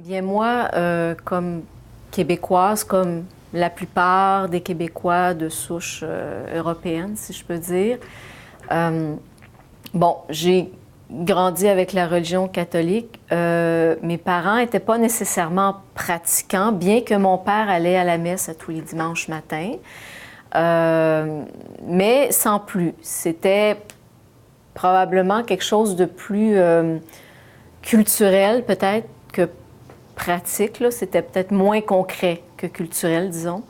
Bien, moi, comme québécoise, comme la plupart des Québécois de souche européenne, si je peux dire, euh, bon, j'ai grandi avec la religion catholique. Mes parents n'étaient pas nécessairement pratiquants, bien que mon père allait à la messe tous les dimanches matins. Mais sans plus. C'était probablement quelque chose de plus culturel, peut-être, que pratique. Là. C'était peut-être moins concret que culturel, disons.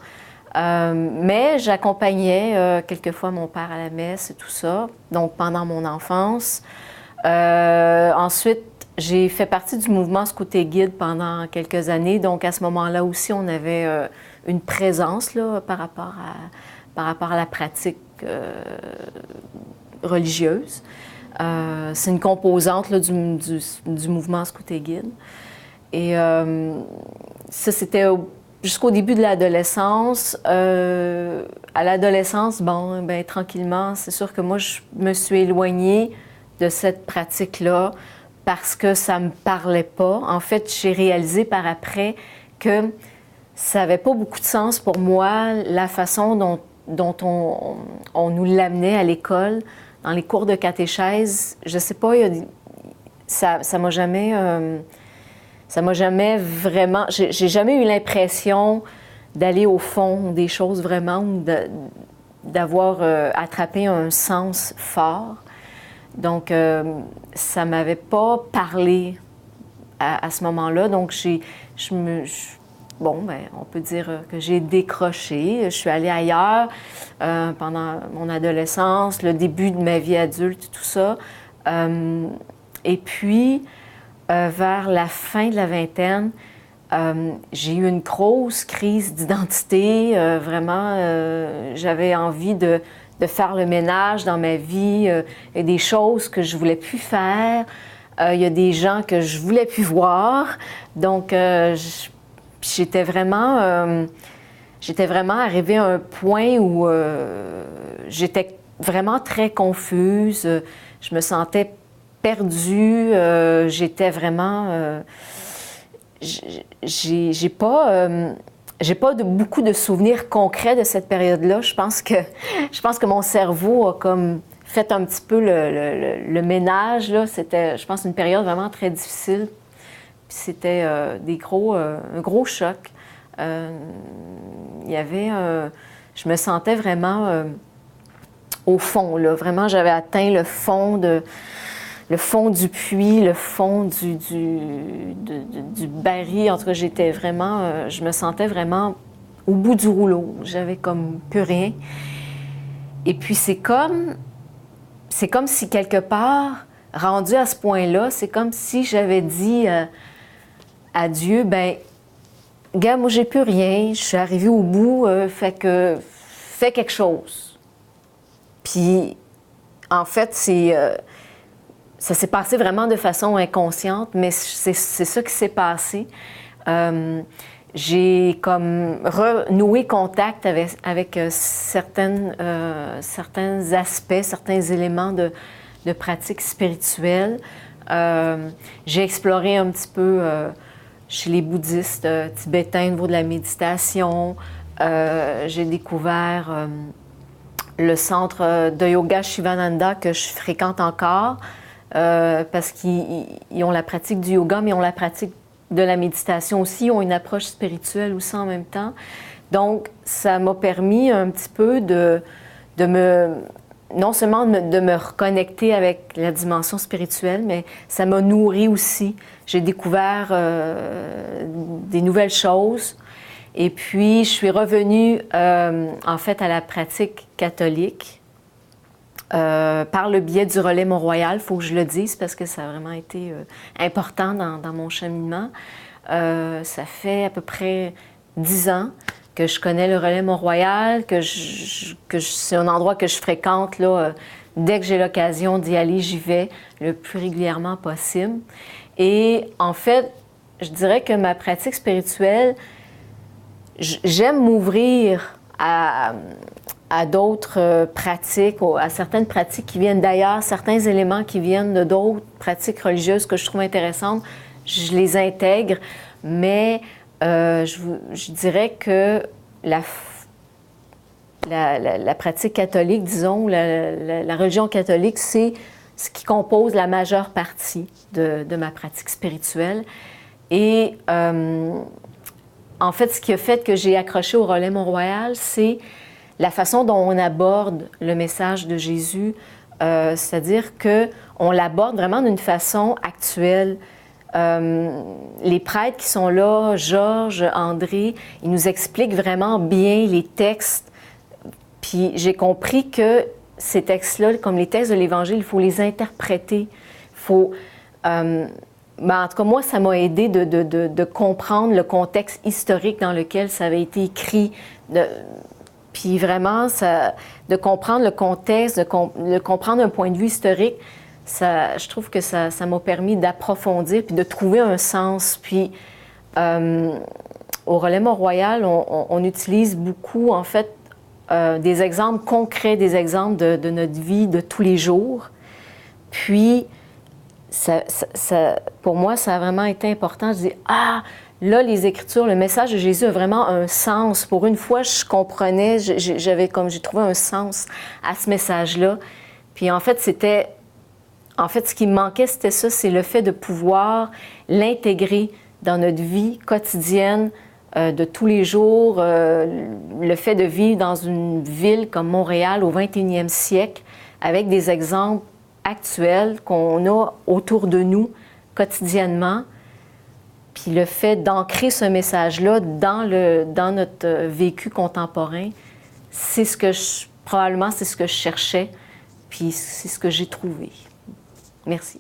Mais j'accompagnais quelquefois mon père à la messe et tout ça, donc pendant mon enfance. Ensuite, j'ai fait partie du mouvement Scout et Guide pendant quelques années, donc à ce moment-là aussi, on avait une présence là, par rapport à la pratique religieuse. C'est une composante là, du mouvement Scout et Guide. Et ça, c'était jusqu'au début de l'adolescence. À l'adolescence, bon, ben tranquillement, c'est sûr que moi, je me suis éloignée de cette pratique-là parce que ça me parlait pas. En fait, j'ai réalisé par après que ça n'avait pas beaucoup de sens pour moi, la façon dont on nous l'amenait à l'école, dans les cours de catéchèse. Je sais pas, ça m'a jamais... ça m'a jamais vraiment... J'ai jamais eu l'impression d'aller au fond des choses vraiment ou d'avoir attrapé un sens fort. Donc, ça m'avait pas parlé à ce moment-là. Donc, bon, ben, on peut dire que j'ai décroché. Je suis allée ailleurs pendant mon adolescence, le début de ma vie adulte, tout ça. Et puis... vers la fin de la vingtaine, j'ai eu une grosse crise d'identité. Vraiment, j'avais envie de faire le ménage dans ma vie. Il y a des choses que je voulais plus faire. Il y a des gens que je voulais plus voir. Donc, j'étais vraiment arrivée à un point où j'étais vraiment très confuse. Je me sentais perdue, j'étais vraiment... j'ai pas beaucoup de souvenirs concrets de cette période-là. Je pense que mon cerveau a comme fait un petit peu le ménage. Là. C'était, je pense, une période vraiment très difficile. Puis c'était un gros choc. Il y avait... je me sentais vraiment au fond. Là. Vraiment, j'avais atteint le fond du puits, le fond du baril. En tout cas, je me sentais vraiment au bout du rouleau. J'avais comme plus rien. Et puis, c'est comme si quelque part, rendu à ce point-là, c'est comme si j'avais dit à Dieu, ben, gars, moi, j'ai plus rien. Je suis arrivée au bout, fais quelque chose. Puis, en fait, ça s'est passé vraiment de façon inconsciente, mais c'est ça qui s'est passé. J'ai comme renoué contact avec certains aspects, certains éléments de pratique spirituelle. J'ai exploré un petit peu chez les bouddhistes tibétains au niveau de la méditation. J'ai découvert le centre de yoga Shivananda que je fréquente encore. Parce qu'ils ont la pratique du yoga, mais ils ont la pratique de la méditation aussi. Ils ont une approche spirituelle aussi en même temps. Donc, ça m'a permis un petit peu non seulement de me reconnecter avec la dimension spirituelle, mais ça m'a nourri aussi. J'ai découvert des nouvelles choses. Et puis, je suis revenue, en fait, à la pratique catholique. Par le biais du relais Mont-Royal, il faut que je le dise parce que ça a vraiment été important dans mon cheminement. Ça fait à peu près 10 ans que je connais le relais Mont-Royal, que c'est un endroit que je fréquente. Là, dès que j'ai l'occasion d'y aller, j'y vais le plus régulièrement possible. Et en fait, je dirais que ma pratique spirituelle, j'aime m'ouvrir à d'autres pratiques, à certaines pratiques qui viennent d'ailleurs, certains éléments qui viennent de d'autres pratiques religieuses que je trouve intéressantes, je les intègre, mais je dirais que la pratique catholique, disons, la religion catholique, c'est ce qui compose la majeure partie de ma pratique spirituelle. Et en fait, ce qui a fait que j'ai accroché au Relais Mont-Royal, c'est la façon dont on aborde le message de Jésus, c'est-à-dire qu'on l'aborde vraiment d'une façon actuelle. Les prêtres qui sont là, Georges, André, ils nous expliquent vraiment bien les textes. Puis j'ai compris que ces textes-là, comme les textes de l'Évangile, il faut les interpréter. Il faut... en tout cas, moi, ça m'a aidé de comprendre le contexte historique dans lequel ça avait été écrit. Puis vraiment, de comprendre le contexte, de comprendre un point de vue historique, je trouve que ça m'a permis d'approfondir puis de trouver un sens. Puis au Relais Mont-Royal, on utilise beaucoup, en fait, des exemples concrets, des exemples de notre vie de tous les jours. Puis, pour moi, ça a vraiment été important. Je dis, là, les Écritures, le message de Jésus a vraiment un sens. Pour une fois, je comprenais, j'ai trouvé un sens à ce message-là. Puis en fait, ce qui me manquait, c'était ça, c'est le fait de pouvoir l'intégrer dans notre vie quotidienne, de tous les jours, le fait de vivre dans une ville comme Montréal au 21e siècle, avec des exemples actuels qu'on a autour de nous quotidiennement, puis le fait d'ancrer ce message-là dans notre vécu contemporain, probablement c'est ce que je cherchais, puis c'est ce que j'ai trouvé. Merci.